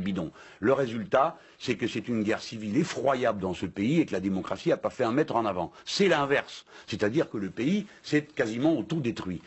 bidon. Le résultat, c'est que c'est une guerre civile effroyable dans ce pays et que la démocratie n'a pas fait un mètre en avant. C'est l'inverse. C'est-à-dire que le pays s'est quasiment tout détruit.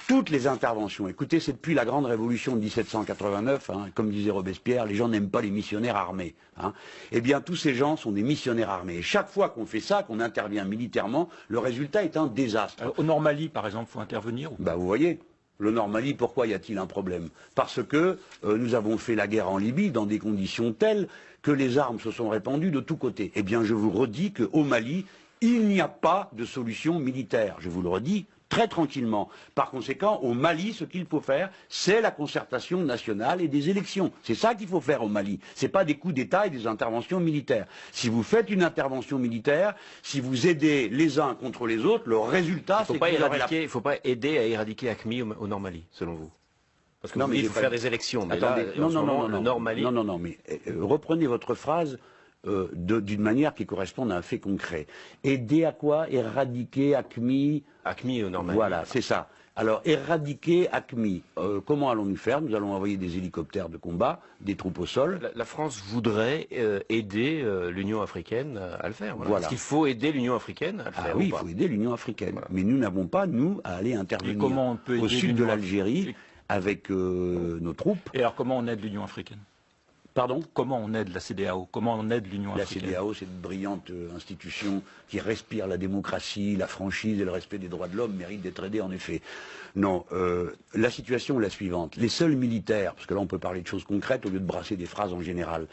Toutes les interventions, écoutez, c'est depuis la grande révolution de 1789, hein, comme disait Robespierre, les gens n'aiment pas les missionnaires armés. Hein. Eh bien, tous ces gens sont des missionnaires armés. Et chaque fois qu'on fait ça, qu'on intervient militairement, le résultat est un désastre. Alors, au Nord-Mali, par exemple, il faut intervenir ou... Bah, vous voyez, le Nord-Mali, pourquoi y a-t-il un problème? Parce que nous avons fait la guerre en Libye dans des conditions telles que les armes se sont répandues de tous côtés. Eh bien, je vous redis qu'au Mali, il n'y a pas de solution militaire. Je vous le redis très tranquillement. Par conséquent, au Mali, ce qu'il faut faire, c'est la concertation nationale et des élections. C'est ça qu'il faut faire au Mali. Ce n'est pas des coups d'État et des interventions militaires. Si vous faites une intervention militaire, si vous aidez les uns contre les autres, le résultat, c'est il ne faut pas aider à éradiquer AQMI au Nord-Mali, selon vous. Parce que non, il faut faire des élections. Mais attendez, là, le Nord-Mali... Non, mais reprenez votre phrase d'une manière qui corresponde à un fait concret. Aider à quoi? Éradiquer AQMI. AQMI au Nord-Mali. Voilà, c'est ça. Alors, éradiquer AQMI, comment allons-nous faire? Nous allons envoyer des hélicoptères de combat, des troupes au sol. La France voudrait aider l'Union africaine à le faire. Voilà. Voilà. Est-ce qu'il faut aider l'Union africaine à le faire? Oui, il faut aider l'Union africaine. Voilà. Mais nous n'avons pas, nous, à aller intervenir au sud de l'Algérie avec nos troupes. Et alors, comment on aide l'Union africaine? Pardon? Comment on aide la CEDEAO? Comment on aide l'Union africaine? La CEDEAO, c'est une brillante institution qui respire la démocratie, la franchise et le respect des droits de l'homme, mérite d'être aidée en effet. Non, la situation est la suivante. Les seuls militaires, parce que là on peut parler de choses concrètes au lieu de brasser des phrases en général,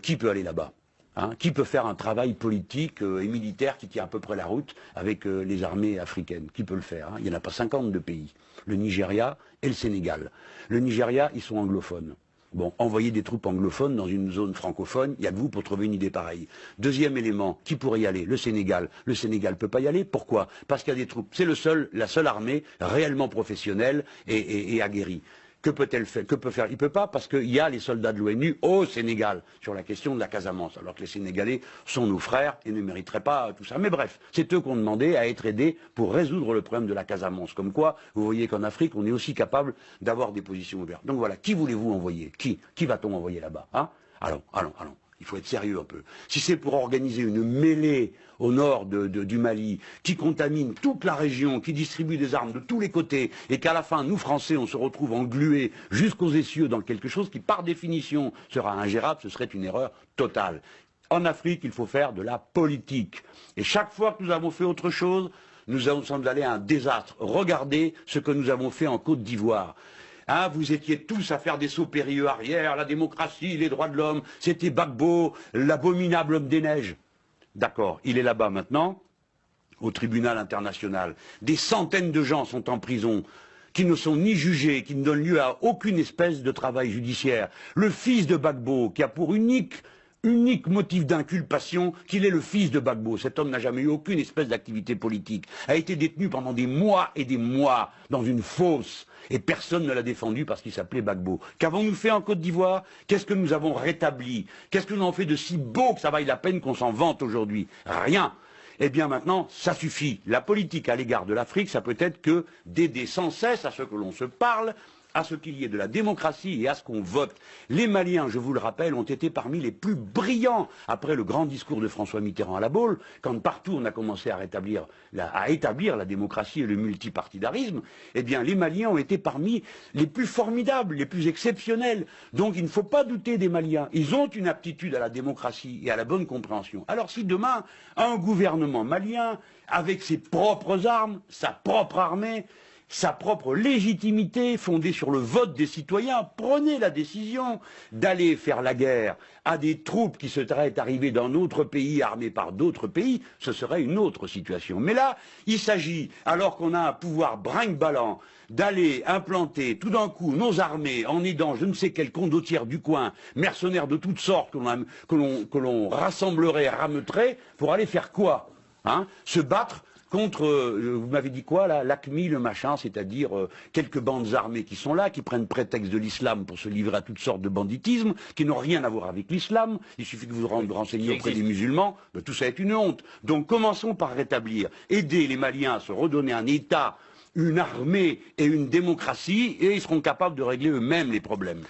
qui peut aller là-bas? Hein, qui peut faire un travail politique et militaire qui tient à peu près la route avec les armées africaines? Qui peut le faire? Hein? Il n'y en a pas 50 de pays. Le Nigeria et le Sénégal. Le Nigeria, ils sont anglophones. Bon, envoyer des troupes anglophones dans une zone francophone, il y a que vous pour trouver une idée pareille. Deuxième élément, qui pourrait y aller? Le Sénégal. Le Sénégal ne peut pas y aller. Pourquoi? Parce qu'il y a des troupes. C'est la seule armée réellement professionnelle et aguerrie. Que peut-elle faire? Que peut faire? Il ne peut pas parce qu'il y a les soldats de l'ONU au Sénégal sur la question de la Casamance, alors que les Sénégalais sont nos frères et ne mériteraient pas tout ça. Mais bref, c'est eux qui ont demandé à être aidés pour résoudre le problème de la Casamance. Comme quoi, vous voyez qu'en Afrique, on est aussi capable d'avoir des positions ouvertes. Donc voilà, qui voulez-vous envoyer? Qui va-t-on envoyer là-bas? Hein? Allons. Il faut être sérieux un peu. Si c'est pour organiser une mêlée au nord du Mali, qui contamine toute la région, qui distribue des armes de tous les côtés, et qu'à la fin, nous Français, on se retrouve englués jusqu'aux essieux dans quelque chose qui, par définition, sera ingérable, ce serait une erreur totale. En Afrique, il faut faire de la politique. Et chaque fois que nous avons fait autre chose, nous sommes allés à un désastre. Regardez ce que nous avons fait en Côte d'Ivoire. Hein, vous étiez tous à faire des sauts périlleux arrière, la démocratie, les droits de l'homme, c'était Gbagbo, l'abominable homme des neiges. D'accord, il est là-bas maintenant, au tribunal international. Des centaines de gens sont en prison, qui ne sont ni jugés, qui ne donnent lieu à aucune espèce de travail judiciaire. Le fils de Gbagbo, qui a pour unique motif d'inculpation qu'il est le fils de Gbagbo. Cet homme n'a jamais eu aucune espèce d'activité politique, a été détenu pendant des mois et des mois dans une fosse. Et personne ne l'a défendu parce qu'il s'appelait Gbagbo. Qu'avons-nous fait en Côte d'Ivoire? Qu'est-ce que nous avons rétabli? Qu'est-ce que nous avons fait de si beau que ça vaille la peine qu'on s'en vante aujourd'hui? Rien. Eh bien maintenant, ça suffit. La politique à l'égard de l'Afrique, ça peut être que d'aider sans cesse à ce que l'on se parle, à ce qu'il y ait de la démocratie et à ce qu'on vote. Les Maliens, je vous le rappelle, ont été parmi les plus brillants après le grand discours de François Mitterrand à la Baule, quand partout on a commencé à établir la démocratie et le multipartidarisme. Eh bien, les Maliens ont été parmi les plus formidables, les plus exceptionnels. Donc il ne faut pas douter des Maliens. Ils ont une aptitude à la démocratie et à la bonne compréhension. Alors si demain, un gouvernement malien, avec ses propres armes, sa propre armée, sa propre légitimité fondée sur le vote des citoyens, prenez la décision d'aller faire la guerre à des troupes qui seraient arrivées d'un autre pays armées par d'autres pays, ce serait une autre situation. Mais là, il s'agit, alors qu'on a un pouvoir brinque-ballant, d'aller implanter tout d'un coup nos armées en aidant je ne sais quel condottiere du coin, mercenaires de toutes sortes que l'on rassemblerait, rameuterait, pour aller faire quoi? Hein? Se battre contre, vous m'avez dit quoi là, l'AQMI, le machin, c'est-à-dire quelques bandes armées qui sont là, qui prennent prétexte de l'islam pour se livrer à toutes sortes de banditisme, qui n'ont rien à voir avec l'islam, il suffit de vous renseigner auprès des musulmans, ben, tout ça est une honte. Donc commençons par rétablir, aider les Maliens à se redonner un État, une armée et une démocratie, et ils seront capables de régler eux-mêmes les problèmes.